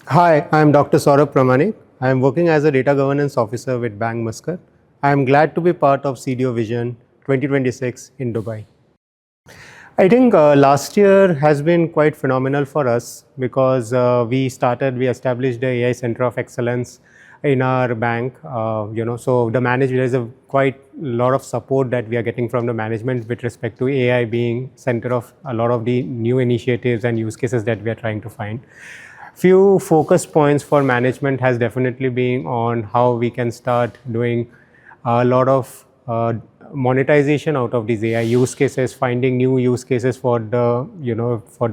Hi, I am Dr. Saurabh Pramanick. I am working as a data governance officer with Bank Muscat. I am glad to be part of CDO Vision 2026 in Dubai. I think last year has been quite phenomenal for us because we established the AI Center of Excellence in our bank. So there is a quite lot of support that we are getting from the management with respect to AI being center of a lot of the new initiatives and use cases that we are trying to find. Few focus points for management has definitely been on how we can start doing a lot of monetization out of these AI use cases, finding new use cases for the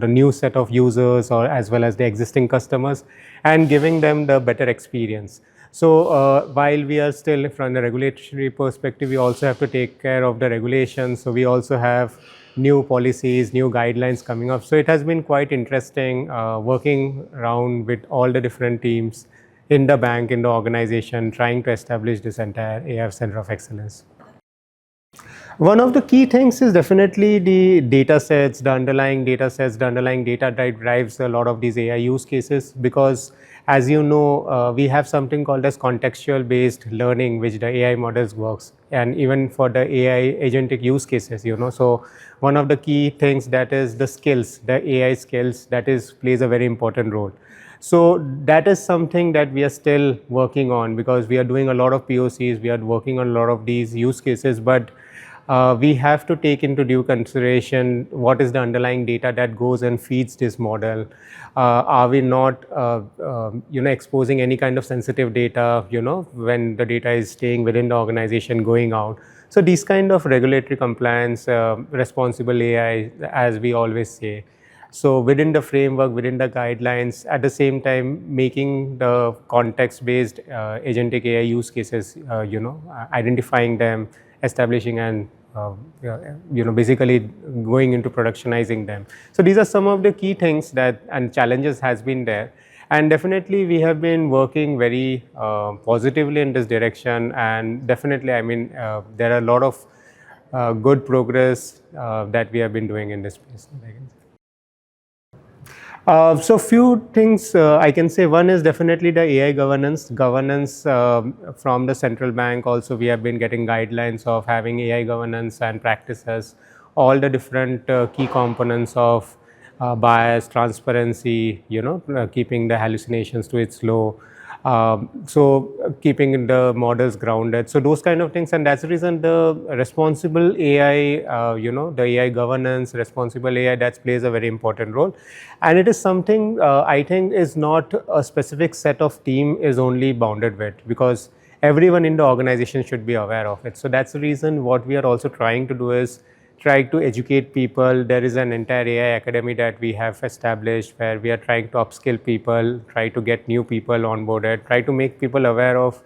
new set of users or as well as the existing customers, and giving them the better experience. So while we are still from the regulatory perspective, we also have to take care of the regulations. So we also have new policies, new guidelines coming up. So it has been quite interesting working around with all the different teams in the bank, in the organization, trying to establish this entire AI Center of Excellence. One of the key things is definitely the data sets, the underlying data sets, the underlying data that drives a lot of these AI use cases because as you know, we have something called as contextual based learning, which the AI models works. And even for the AI agentic use cases, so one of the key things that is the skills, the AI skills, that is plays a very important role. So that is something that we are still working on because we are doing a lot of POCs, we are working on a lot of these use cases, but we have to take into due consideration what is the underlying data that goes and feeds this model. Are we not, exposing any kind of sensitive data, when the data is staying within the organization, going out. So these kind of regulatory compliance, responsible AI, as we always say. So within the framework, within the guidelines, at the same time making the context-based agentic AI use cases, identifying them, establishing and basically going into productionizing them. So these are some of the key things that and challenges has been there. And definitely we have been working very positively in this direction. And definitely, I mean, there are a lot of good progress that we have been doing in this space. So few things I can say. One is definitely the AI governance. Governance from the central bank. Also, we have been getting guidelines of having AI governance and practices. All the different key components of bias, transparency. Keeping the hallucinations to its low. So keeping the models grounded, so those kind of things, and that's the reason the responsible AI, the AI governance, responsible AI, that plays a very important role. And it is something I think is not a specific set of team is only bounded with, because everyone in the organization should be aware of it. So that's the reason what we are also trying to do is try to educate people. There is an entire AI academy that we have established where we are trying to upskill people, try to get new people onboarded, try to make people aware of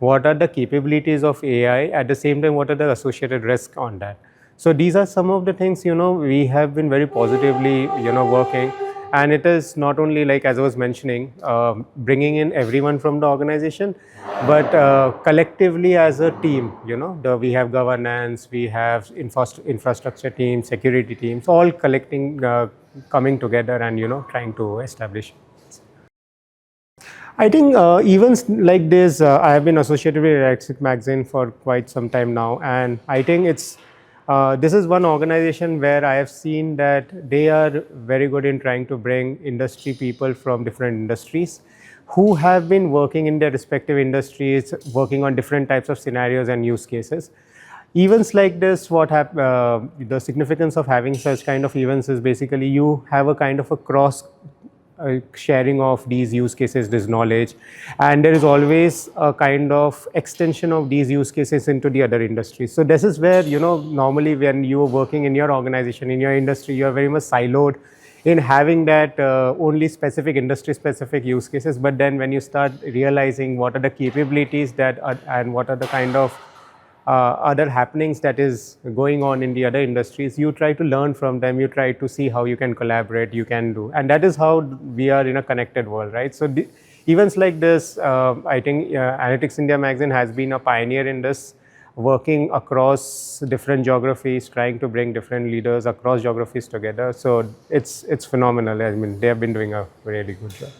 what are the capabilities of AI, at the same time what are the associated risks on that. So these are some of the things, we have been very positively, working. And it is not only like, as I was mentioning, bringing in everyone from the organization, but collectively as a team, we have governance, we have infrastructure teams, security teams, all collecting, coming together and, trying to establish. I think events like this, I have been associated with Electric Magazine for quite some time now, and I think this is one organization where I have seen that they are very good in trying to bring industry people from different industries who have been working in their respective industries, working on different types of scenarios and use cases. Events like this, the significance of having such kind of events is basically you have a kind of a cross sharing of these use cases, this knowledge, and there is always a kind of extension of these use cases into the other industries. So this is where, normally when you are working in your organization, in your industry, you are very much siloed in having that only specific industry specific use cases. But then when you start realizing what are the capabilities and what are the kind of other happenings that is going on in the other industries, you try to learn from them, you try to see how you can collaborate, you can do, and that is how we are in a connected world, right? So events like this, I think Analytics India magazine has been a pioneer in this, working across different geographies, trying to bring different leaders across geographies together. So it's phenomenal. I mean, they have been doing a really good job.